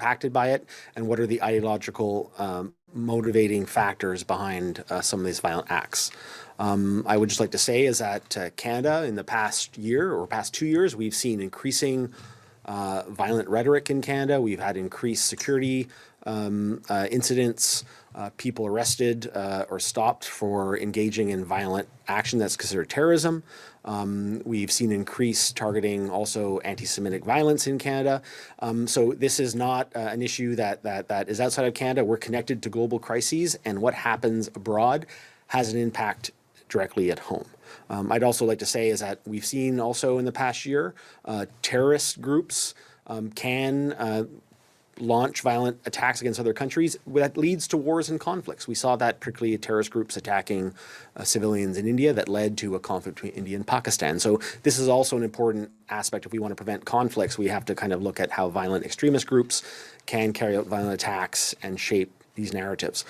impacted by it, and what are the ideological motivating factors behind some of these violent acts. I would just like to say is that Canada, in the past year or past 2 years, we've seen increasing violent rhetoric in Canada. We've had increased security incidents, people arrested or stopped for engaging in violent action that's considered terrorism. We've seen increased targeting also anti-Semitic violence in Canada. So this is not an issue that is outside of Canada. We're connected to global crises, and what happens abroad has an impact directly at home. I'd also like to say is that we've seen also in the past year, terrorist groups can launch violent attacks against other countries that leads to wars and conflicts. We saw that particularly terrorist groups attacking civilians in India that led to a conflict between India and Pakistan. So this is also an important aspect. If we want to prevent conflicts, we have to kind of look at how violent extremist groups can carry out violent attacks and shape these narratives.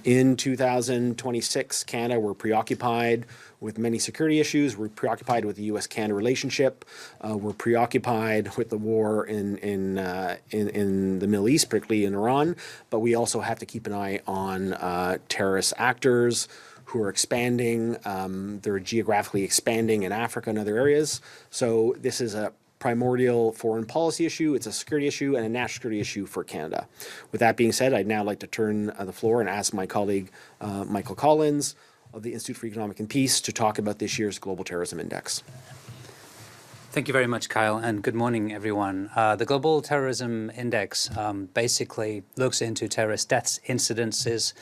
In 2026, Canada, we're preoccupied with many security issues. We're preoccupied with the U.S.-Canada relationship. We're preoccupied with the war in the Middle East, particularly in Iran. But we also have to keep an eye on terrorist actors who are expanding. They're geographically expanding in Africa and other areas. So this is a primordial foreign policy issue, it's a security issue, and a national security issue for Canada. With that being said, I'd now like to turn the floor and ask my colleague Michael Collins of the Institute for Economic and Peace to talk about this year's Global Terrorism Index. Thank you very much, Kyle, and good morning, everyone. The Global Terrorism Index basically looks into terrorist deaths, incidences,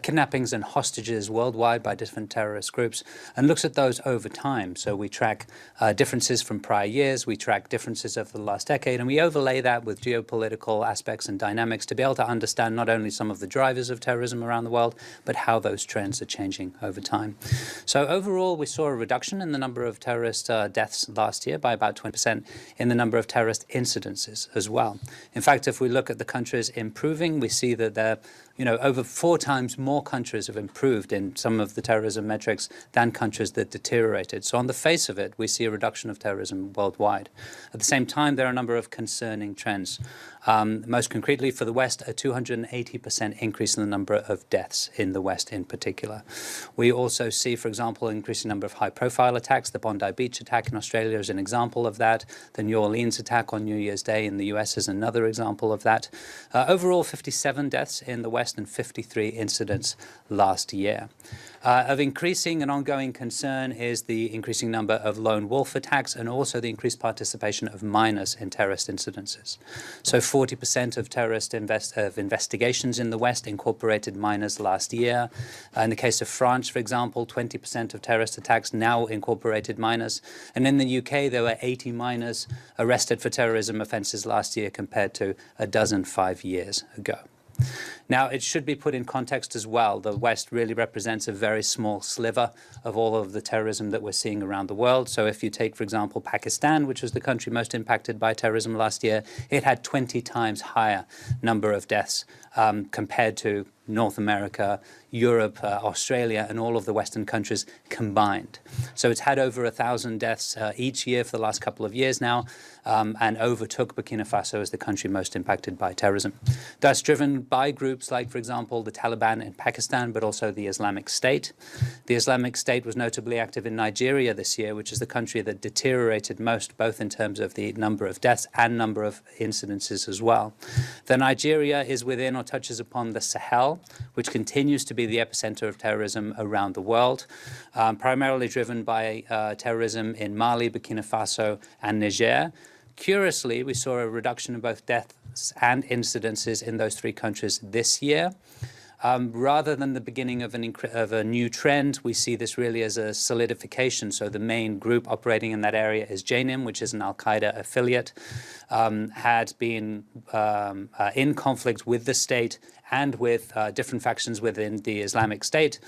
kidnappings and hostages worldwide by different terrorist groups, and looks at those over time. So we track differences from prior years, we track differences over the last decade, and we overlay that with geopolitical aspects and dynamics to be able to understand not only some of the drivers of terrorism around the world, but how those trends are changing over time. So overall, we saw a reduction in the number of terrorist deaths last year by about 20%, in the number of terrorist incidences as well. In fact, if we look at the countries improving, we see that there over 4 times more countries have improved in some of the terrorism metrics than countries that deteriorated. So on the face of it, we see a reduction of terrorism worldwide. At the same time, there are a number of concerning trends. Most concretely for the West, a 280% increase in the number of deaths in the West in particular. We also see, for example, an increasing number of high-profile attacks. The Bondi Beach attack in Australia is an example of that. The New Orleans attack on New Year's Day in the US is another example of that. Overall, 57 deaths in the West and 53 incidents last year. Of increasing and ongoing concern is the increasing number of lone wolf attacks and also the increased participation of minors in terrorist incidences. So 40% of terrorist investigations in the West incorporated minors last year. In the case of France, for example, 20% of terrorist attacks now incorporated minors. And in the UK, there were 80 minors arrested for terrorism offences last year compared to a dozen 5 years ago. Now, it should be put in context as well. The West really represents a very small sliver of all of the terrorism that we're seeing around the world. So if you take, for example, Pakistan, which was the country most impacted by terrorism last year, it had 20 times higher number of deaths compared to North America, Europe, Australia, and all of the Western countries combined. So it's had over 1,000 deaths each year for the last couple of years now, and overtook Burkina Faso as the country most impacted by terrorism. That's driven by groups like, for example, the Taliban in Pakistan, but also the Islamic State. The Islamic State was notably active in Nigeria this year, which is the country that deteriorated most, both in terms of the number of deaths and number of incidences as well. The Nigeria is within or touches upon the Sahel, which continues to be the epicenter of terrorism around the world, primarily driven by terrorism in Mali, Burkina Faso, and Niger. Curiously, we saw a reduction in both deaths and incidences in those 3 countries this year. Rather than the beginning of a new trend, we see this really as a solidification. So the main group operating in that area is Jnim, which is an al-Qaeda affiliate, had been in conflict with the state and with different factions within the Islamic State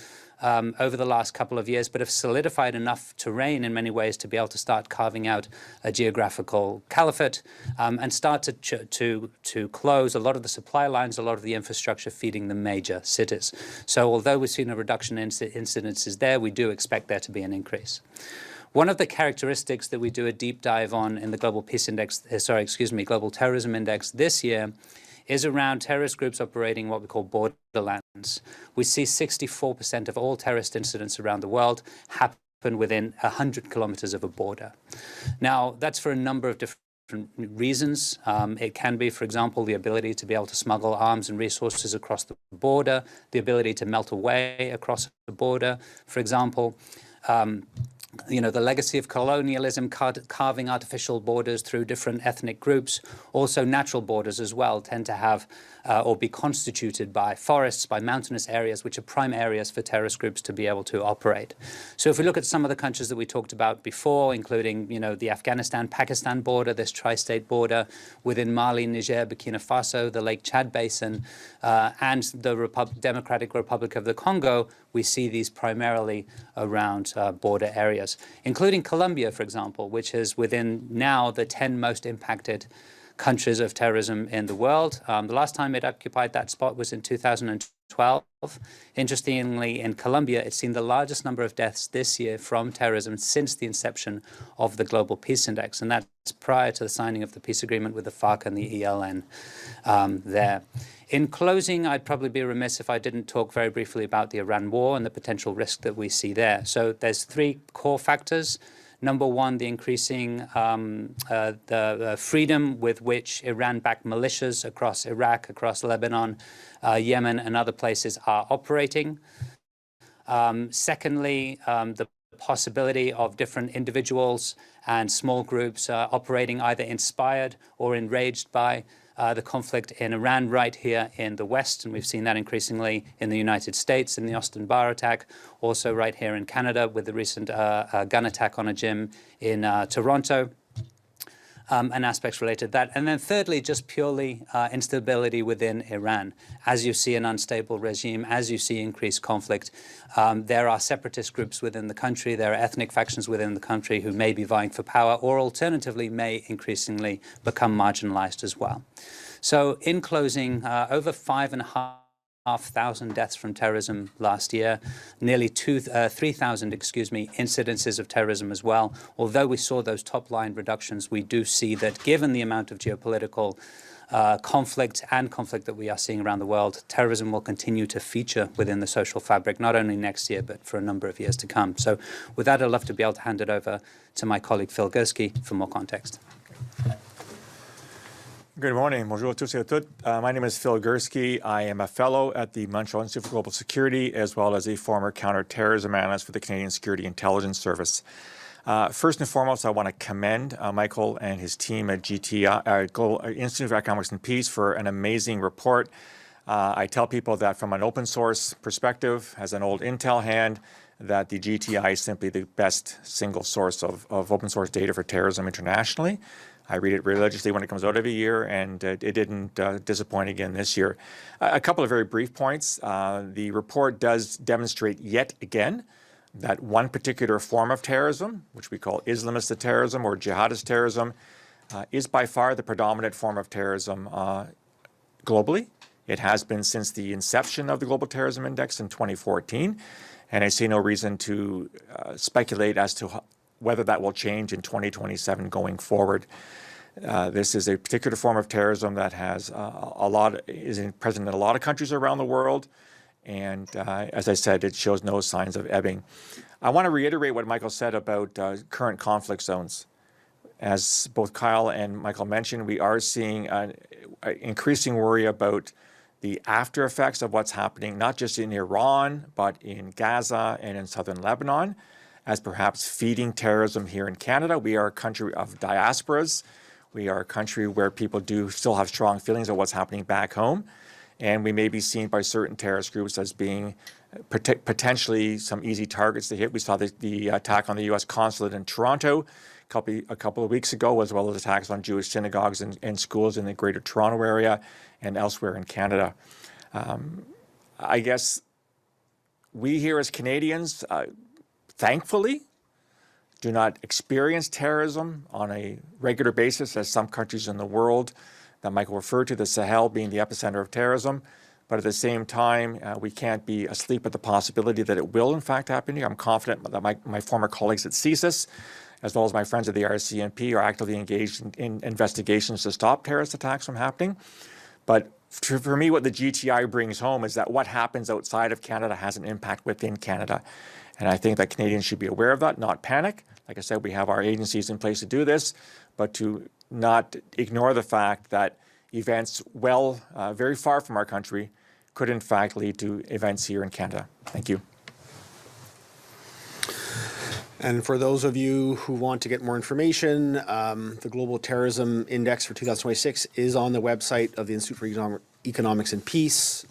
over the last couple of years, but have solidified enough terrain in many ways to be able to start carving out a geographical caliphate and start to close a lot of the supply lines, a lot of the infrastructure feeding the major cities. So although we've seen a reduction in incidences there, we do expect there to be an increase. One of the characteristics that we do a deep dive on in the Global Terrorism Index this year is around terrorist groups operating what we call borderlands. We see 64% of all terrorist incidents around the world happen within 100 kilometers of a border. Now, that's for a number of different reasons. It can be, for example, the ability to be able to smuggle arms and resources across the border, the ability to melt away across the border, for example. The legacy of colonialism, carving artificial borders through different ethnic groups. Also, natural borders as well tend to have or be constituted by forests, by mountainous areas, which are prime areas for terrorist groups to be able to operate. So if we look at some of the countries that we talked about before, including, the Afghanistan-Pakistan border, this tri-state border within Mali, Niger, Burkina Faso, the Lake Chad Basin, and the Democratic Republic of the Congo, we see these primarily around border areas, including Colombia, for example, which is within now the 10 most impacted countries of terrorism in the world. The last time it occupied that spot was in 2012. Interestingly, in Colombia, it's seen the largest number of deaths this year from terrorism since the inception of the Global Peace Index, and that's prior to the signing of the peace agreement with the FARC and the ELN there. In closing, I'd probably be remiss if I didn't talk very briefly about the Iran war and the potential risk that we see there. So there's three core factors. Number one, the increasing the freedom with which Iran-backed militias across Iraq, across Lebanon, Yemen, and other places are operating. Secondly, the possibility of different individuals and small groups operating either inspired or enraged by the conflict in Iran right here in the West, and we've seen that increasingly in the United States in the Austin bar attack, also right here in Canada with the recent gun attack on a gym in Toronto. And aspects related to that. And then thirdly, just purely instability within Iran. As you see an unstable regime, as you see increased conflict, there are separatist groups within the country, there are ethnic factions within the country who may be vying for power or alternatively may increasingly become marginalized as well. So in closing, over 5,500 deaths from terrorism last year, nearly 3,000, incidences of terrorism as well. Although we saw those top-line reductions, we do see that given the amount of geopolitical conflict that we are seeing around the world, terrorism will continue to feature within the social fabric, not only next year, but for a number of years to come. So with that, I'd love to be able to hand it over to my colleague Phil Gursky for more context. Good morning. Bonjour à tous et à toutes. My name is Phil Gursky. I am a fellow at the Montreal Institute for Global Security, as well as a former counterterrorism analyst for the Canadian Security Intelligence Service. First and foremost, I want to commend Michael and his team at GTI, Global Institute for Economics and Peace, for an amazing report. I tell people that from an open source perspective, as an old Intel hand, that the GTI is simply the best single source of open source data for terrorism internationally. I read it religiously when it comes out every year, and it didn't disappoint again this year. A couple of very brief points. The report does demonstrate yet again that one particular form of terrorism, which we call Islamist terrorism or jihadist terrorism, is by far the predominant form of terrorism globally. It has been since the inception of the Global Terrorism Index in 2014, and I see no reason to speculate as to whether that will change in 2027 going forward. This is a particular form of terrorism that has present in a lot of countries around the world, and as I said, it shows no signs of ebbing. I want to reiterate what Michael said about current conflict zones. As both Kyle and Michael mentioned, we are seeing an increasing worry about the after effects of what's happening, not just in Iran, but in Gaza and in southern Lebanon, as perhaps feeding terrorism here in Canada. We are a country of diasporas. We are a country where people do still have strong feelings of what's happening back home. And we may be seen by certain terrorist groups as being potentially some easy targets to hit. We saw the attack on the U.S. consulate in Toronto a couple of weeks ago, as well as attacks on Jewish synagogues and schools in the Greater Toronto area and elsewhere in Canada. I guess we here as Canadians, thankfully, do not experience terrorism on a regular basis as some countries in the world that Michael referred to, the Sahel being the epicenter of terrorism. But at the same time, we can't be asleep at the possibility that it will in fact happen here. I'm confident that my former colleagues at CSIS, as well as my friends at the RCMP, are actively engaged in investigations to stop terrorist attacks from happening. But for me, what the GTI brings home is that what happens outside of Canada has an impact within Canada. And I think that Canadians should be aware of that, not panic. Like I said, we have our agencies in place to do this, but to not ignore the fact that events very far from our country could in fact lead to events here in Canada. Thank you. And for those of you who want to get more information, the Global Terrorism Index for 2026 is on the website of the Institute for Economics and Peace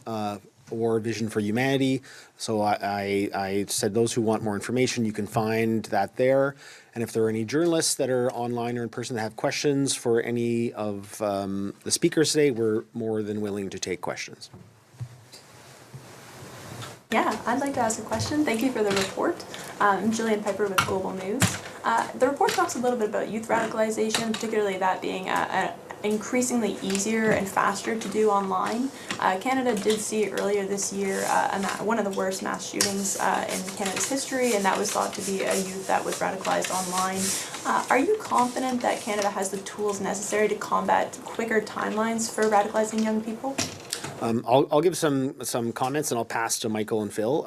or Vision for Humanity. So I said those who want more information, you can find that there. And if there are any journalists that are online or in person that have questions for any of the speakers today, we're more than willing to take questions. Yeah, I'd like to ask a question. Thank you for the report. I'm Jillian Piper with Global News. The report talks a little bit about youth radicalization, particularly that being increasingly easier and faster to do online. Canada did see earlier this year one of the worst mass shootings in Canada's history, and that was thought to be a youth that was radicalized online. Are you confident that Canada has the tools necessary to combat quicker timelines for radicalizing young people? I'll give some comments and I'll pass to Michael and Phil.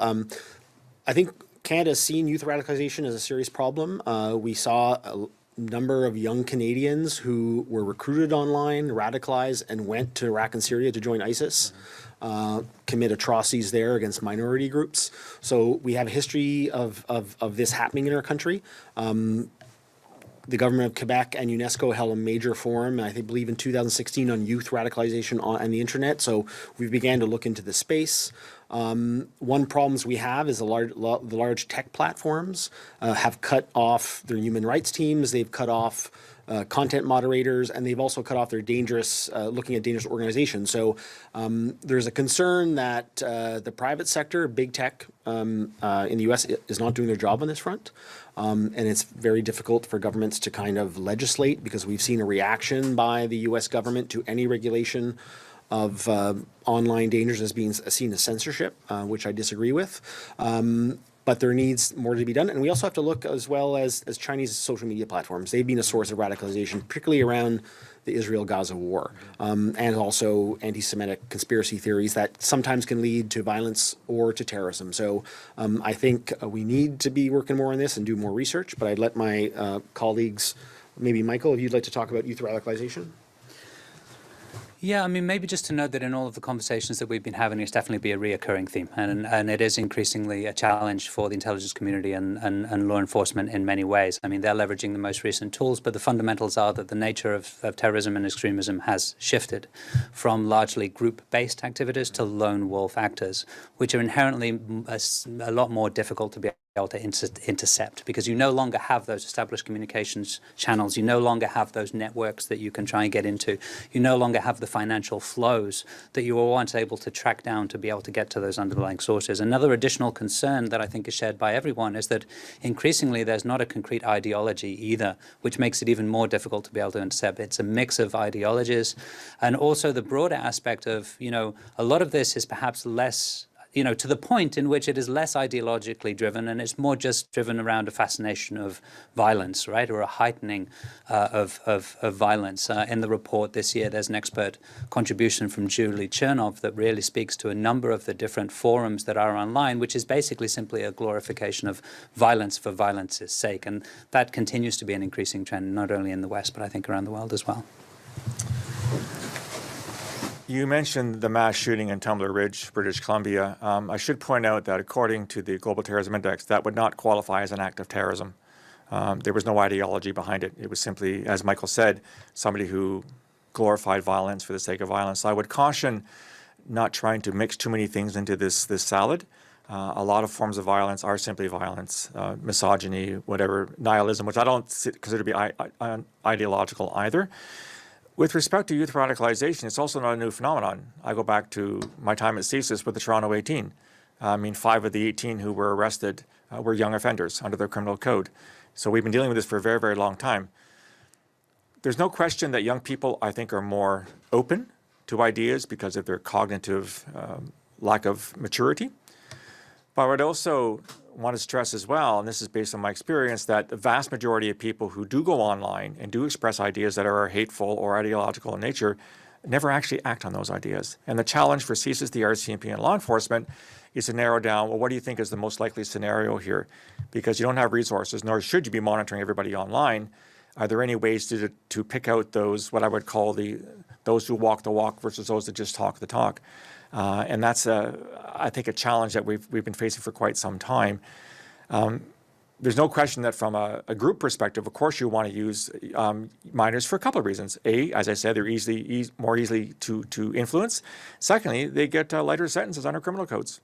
I think Canada's seen youth radicalization as a serious problem. We saw a number of young Canadians who were recruited online, radicalized, and went to Iraq and Syria to join ISIS, commit atrocities there against minority groups. So we have a history of this happening in our country. The government of Quebec and UNESCO held a major forum, I believe in 2016, on youth radicalization on the internet. So we began to look into the space. One problems we have is the large tech platforms have cut off their human rights teams. They've cut off content moderators, and they've also cut off their looking at dangerous organizations. So there's a concern that the private sector, big tech in the U.S. is not doing their job on this front. And it's very difficult for governments to kind of legislate because we've seen a reaction by the U.S. government to any regulation of online dangers as being seen as censorship, which I disagree with. But there needs more to be done. And we also have to look as well as Chinese social media platforms. They've been a source of radicalization, particularly around the Israel-Gaza war, and also anti-Semitic conspiracy theories that sometimes can lead to violence or to terrorism. So I think we need to be working more on this and do more research, but I'd let my colleagues, maybe Michael, if you'd like to talk about youth radicalization. Yeah, I mean, maybe just to note that in all of the conversations that we've been having, it's definitely be a reoccurring theme. And it is increasingly a challenge for the intelligence community and law enforcement in many ways. I mean, they're leveraging the most recent tools, but the fundamentals are that the nature of terrorism and extremism has shifted from largely group-based activities to lone wolf actors, which are inherently a lot more difficult to be able to intercept, because you no longer have those established communications channels. You no longer have those networks that you can try and get into. You no longer have the financial flows that you were once able to track down to be able to get to those underlying sources. Another additional concern that I think is shared by everyone is that increasingly there's not a concrete ideology either, which makes it even more difficult to be able to intercept. It's a mix of ideologies, and also the broader aspect of, a lot of this is perhaps less, to the point in which it is less ideologically driven, and it's more just driven around a fascination of violence, right, or a heightening of violence. In the report this year, there's an expert contribution from Julie Chernov that really speaks to a number of the different forums that are online, which is basically simply a glorification of violence for violence's sake. And that continues to be an increasing trend, not only in the West, but I think around the world as well. You mentioned the mass shooting in Tumbler Ridge, British Columbia. I should point out that according to the Global Terrorism Index, that would not qualify as an act of terrorism. There was no ideology behind it. It was simply, as Michael said, somebody who glorified violence for the sake of violence. So I would caution not trying to mix too many things into this salad. A lot of forms of violence are simply violence, misogyny, whatever, nihilism, which I don't consider to be ideological either. With respect to youth radicalization, it's also not a new phenomenon. I go back to my time at CSIS with the Toronto 18. I mean, 5 of the 18 who were arrested were young offenders under their criminal code. So we've been dealing with this for a very, very long time. There's no question that young people, I think, are more open to ideas because of their cognitive lack of maturity. But I would also want to stress as well, and this is based on my experience, that the vast majority of people who do go online and do express ideas that are hateful or ideological in nature never actually act on those ideas. And the challenge for CSIS, the RCMP, and law enforcement is to narrow down, well, what do you think is the most likely scenario here? Because you don't have resources, nor should you be monitoring everybody online. Are there any ways to pick out those, what I would call those who walk the walk versus those that just talk the talk? And that's, I think, a challenge that we've been facing for quite some time. There's no question that from a group perspective, of course, you want to use minors for a couple of reasons. A, as I said, they're more easily to influence. Secondly, they get lighter sentences under criminal codes.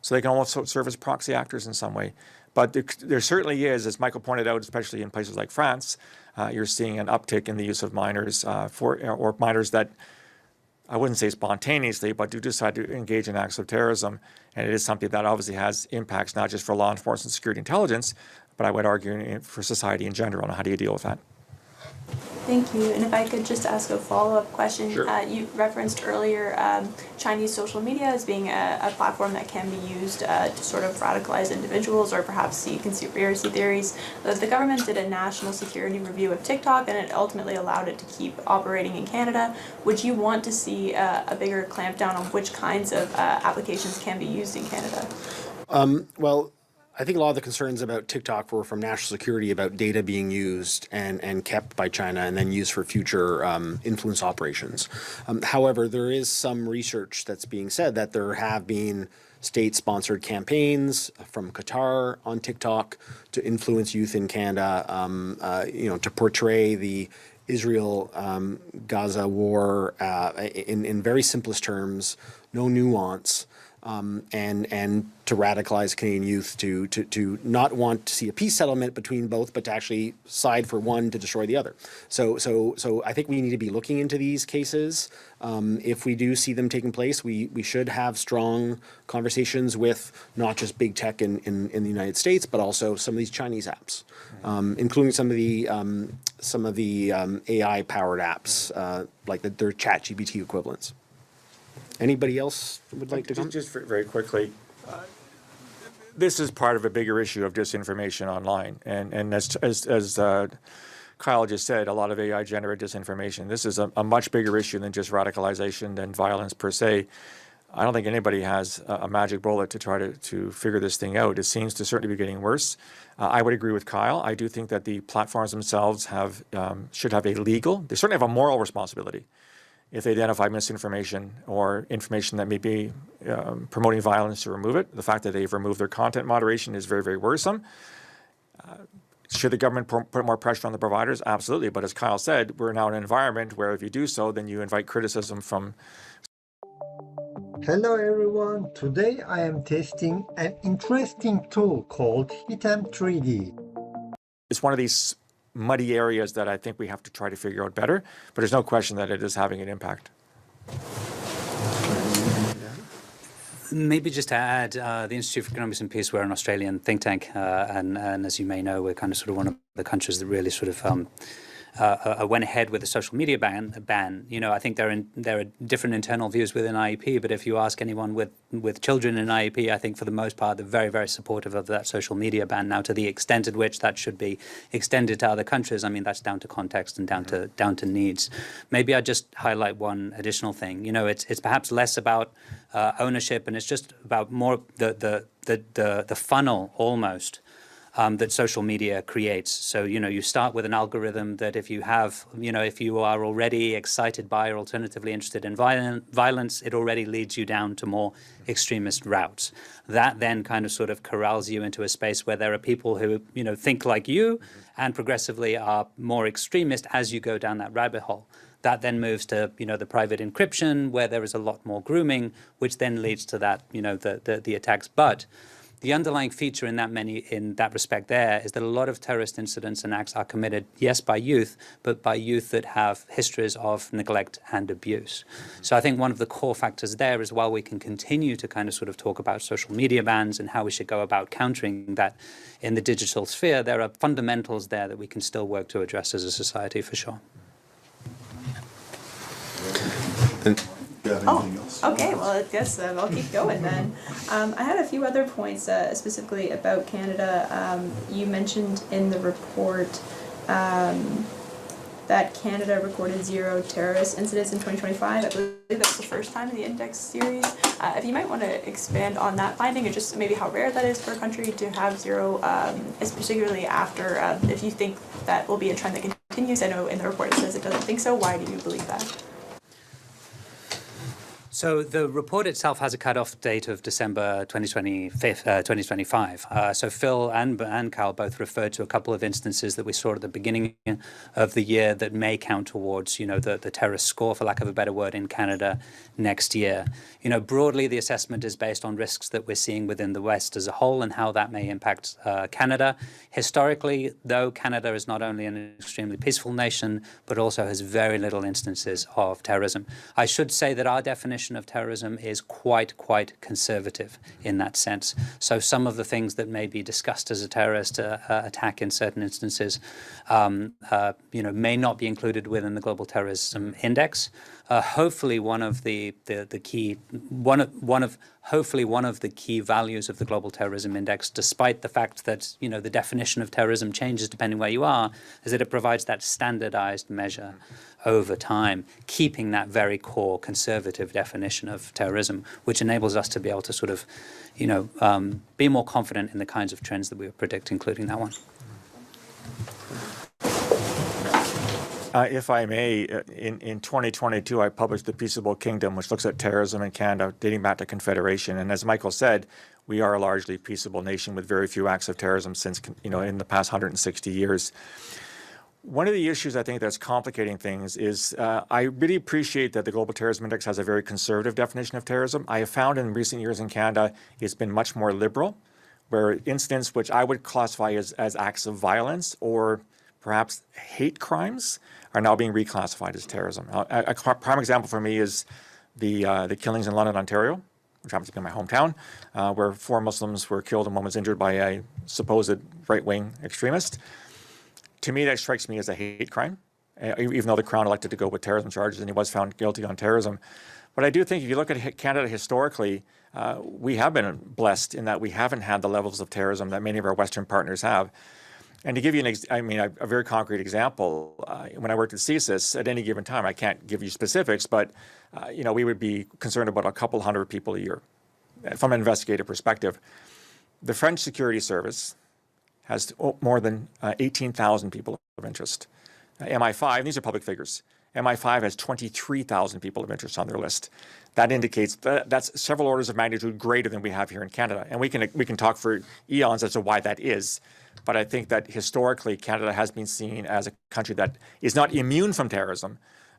So they can almost serve as proxy actors in some way. But there certainly is, as Michael pointed out, especially in places like France, you're seeing an uptick in the use of minors or minors that, I wouldn't say spontaneously, but do decide to engage in acts of terrorism. And it is something that obviously has impacts not just for law enforcement, security, intelligence, but I would argue for society in general. And how do you deal with that? Thank you. And if I could just ask a follow-up question. Sure. You referenced earlier Chinese social media as being a platform that can be used to sort of radicalize individuals or perhaps see conspiracy theories. The government did a national security review of TikTok, and it ultimately allowed it to keep operating in Canada. Would you want to see a bigger clampdown on which kinds of applications can be used in Canada? Well, I think a lot of the concerns about TikTok were from national security about data being used and kept by China and then used for future influence operations. However, there is some research that's being said that there have been state-sponsored campaigns from Qatar on TikTok to influence youth in Canada, to portray the Israel-Gaza war in very simplest terms, no nuance. And to radicalize Canadian youth to not want to see a peace settlement between both, but to actually side for one to destroy the other. So I think we need to be looking into these cases. If we do see them taking place, we should have strong conversations with not just big tech in the United States, but also some of these Chinese apps, including some of the AI powered apps like their ChatGPT equivalents. Anybody else would like to come? Just very quickly, this is part of a bigger issue of disinformation online. And as Kyle just said, a lot of AI-generated disinformation. This is a much bigger issue than just radicalization and violence per se. I don't think anybody has a magic bullet to try to figure this thing out. It seems to certainly be getting worse. I would agree with Kyle. I do think that the platforms themselves should have they certainly have a moral responsibility if they identify misinformation or information that may be promoting violence, to remove it. The fact that they've removed their content moderation is very, very worrisome. Should the government put more pressure on the providers? Absolutely. But as Kyle said, we're now in an environment where if you do so, then you invite criticism from... Hello everyone. Today I am testing an interesting tool called hijacking 3D. It's one of these muddy areas that I think we have to try to figure out better, but there's no question that it is having an impact. Maybe just to add, the Institute for Economics and Peace, we're an Australian think tank, and as you may know, we're kind of sort of one of the countries that really sort of went ahead with the social media ban. You know, I think there are different internal views within IEP, but if you ask anyone with children in IEP, I think for the most part they're very, very supportive of that social media ban. Now, to the extent at which that should be extended to other countries, I mean, that's down to context and down to needs. Maybe I'd just highlight one additional thing. You know, it's perhaps less about ownership, and it's just about more the funnel almost. That social media creates. So, you know, you start with an algorithm that if you have, you know, if you are already excited by or alternatively interested in violence, it already leads you down to more extremist routes. That then kind of sort of corrals you into a space where there are people who, you know, think like you and progressively are more extremist as you go down that rabbit hole. That then moves to, you know, the private encryption where there is a lot more grooming, which then leads to that, you know, the attacks. But the underlying feature in that respect there is that a lot of terrorist incidents and acts are committed, yes, by youth, but by youth that have histories of neglect and abuse. So I think one of the core factors there is while we can continue to kind of sort of talk about social media bans and how we should go about countering that in the digital sphere, there are fundamentals there that we can still work to address as a society for sure. Okay, well, I guess I'll keep going then. I had a few other points specifically about Canada. You mentioned in the report that Canada recorded 0 terrorist incidents in 2025. I believe that's the first time in the index series. If you might want to expand on that finding and just maybe how rare that is for a country to have 0, particularly after, if you think that will be a trend that continues. I know in the report it says it doesn't think so. Why do you believe that? So the report itself has a cutoff date of December 2025. So Phil and Kyle both referred to a couple of instances that we saw at the beginning of the year that may count towards, the terrorist score, for lack of a better word, in Canada next year. Broadly, the assessment is based on risks that we're seeing within the West as a whole and how that may impact Canada. Historically, though, Canada is not only an extremely peaceful nation, but also has very little instances of terrorism. I should say that our definition of terrorism is quite conservative in that sense. So some of the things that may be discussed as a terrorist attack in certain instances, may not be included within the Global Terrorism Index. Hopefully, one of the key values of the Global Terrorism Index, despite the fact that the definition of terrorism changes depending where you are, is that it provides that standardized measure over time, keeping that very core conservative definition of terrorism, which enables us to be able to sort of, be more confident in the kinds of trends that we would predict, including that one. If I may, in 2022, I published The Peaceable Kingdom, which looks at terrorism in Canada dating back to Confederation. And as Michael said, we are a largely peaceable nation with very few acts of terrorism since, in the past 160 years. One of the issues I think that's complicating things is I really appreciate that the Global Terrorism Index has a very conservative definition of terrorism. I have found in recent years in Canada it's been much more liberal, where incidents which I would classify as acts of violence or perhaps hate crimes are now being reclassified as terrorism. A prime example for me is the killings in London, Ontario, which happens to be my hometown, where 4 Muslims were killed and 1 was injured by a supposed right-wing extremist. To me, that strikes me as a hate crime, even though the Crown elected to go with terrorism charges and he was found guilty on terrorism. But I do think if you look at Canada historically, we have been blessed in that we haven't had the levels of terrorism that many of our Western partners have. And to give you a very concrete example, when I worked at CSIS, at any given time, I can't give you specifics, but we would be concerned about a couple hundred people a year from an investigative perspective. The French Security Service has more than 18,000 people of interest. MI5, these are public figures, MI5 has 23,000 people of interest on their list. That indicates that's several orders of magnitude greater than we have here in Canada. And we can talk for eons as to why that is. But I think that historically, Canada has been seen as a country that is not immune from terrorism,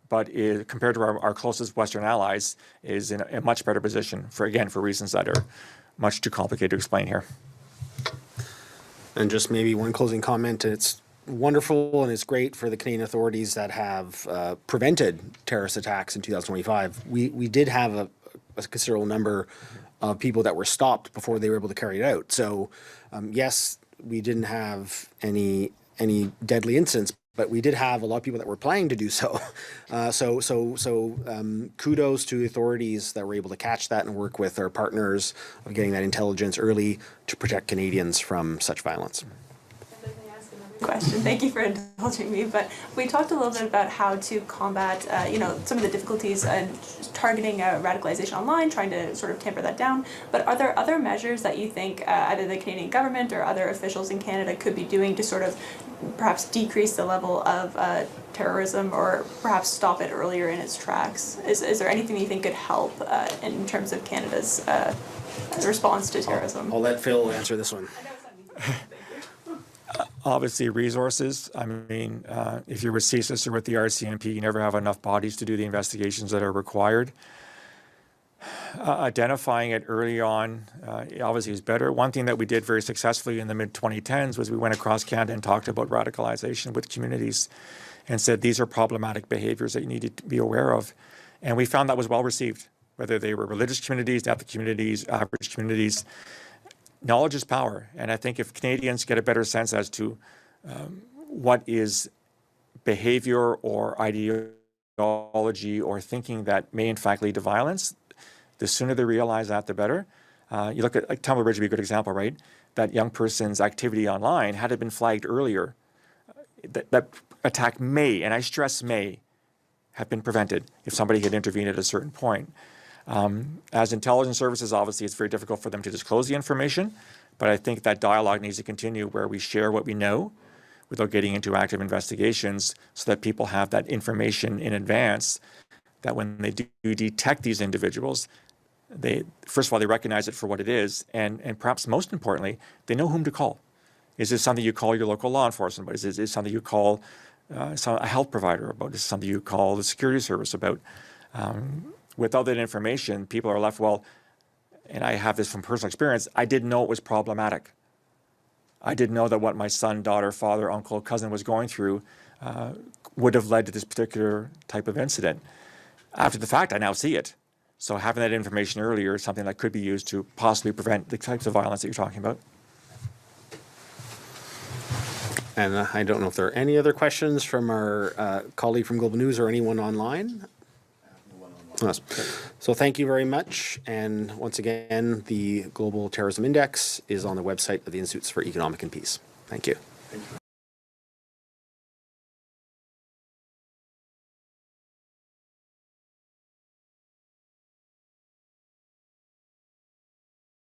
but compared to our closest Western allies, is in a much better position, for reasons that are much too complicated to explain here. And just maybe one closing comment, it's wonderful and it's great for the Canadian authorities that have prevented terrorist attacks in 2025. We did have a considerable number of people that were stopped before they were able to carry it out. So yes, we didn't have any deadly incidents, but we did have a lot of people that were planning to do so. Kudos to the authorities that were able to catch that and work with our partners of getting that intelligence early to protect Canadians from such violence. Question. Thank you for indulging me, but we talked a little bit about how to combat, some of the difficulties in targeting radicalization online, trying to sort of tamper that down. But are there other measures that you think either the Canadian government or other officials in Canada could be doing to sort of perhaps decrease the level of terrorism or perhaps stop it earlier in its tracks? Is there anything you think could help in terms of Canada's response to terrorism? I'll let Phil answer this one. Obviously, resources. I mean, if you're with CSIS or with the RCMP, you never have enough bodies to do the investigations that are required. Identifying it early on obviously is better. One thing that we did very successfully in the mid-2010s was we went across Canada and talked about radicalization with communities and said these are problematic behaviors that you need to be aware of. And we found that was well received, whether they were religious communities, Catholic communities, average communities. Knowledge is power, and I think if Canadians get a better sense as to what is behavior or ideology or thinking that may in fact lead to violence, the sooner they realize that, the better. You look at, like, Tumble Ridge would be a good example, right? That young person's activity online, had it been flagged earlier, that attack may, and I stress may, have been prevented if somebody had intervened at a certain point. As intelligence services, obviously, it's very difficult for them to disclose the information, but I think that dialogue needs to continue where we share what we know without getting into active investigations so that people have that information in advance, that when they do detect these individuals, they, first of all, they recognize it for what it is, and perhaps most importantly, they know whom to call. Is this something you call your local law enforcement about? Is this something you call a health provider about? Is this something you call the security service about? Without that information, people are left, well, and I have this from personal experience, I didn't know it was problematic. I didn't know that what my son, daughter, father, uncle, cousin was going through would have led to this particular type of incident. After the fact, I now see it. So having that information earlier is something that could be used to possibly prevent the types of violence that you're talking about. And I don't know if there are any other questions from our colleague from Global News or anyone online. Yes. So thank you very much. And once again, the Global Terrorism Index is on the website of the Institutes for Economic and Peace. Thank you.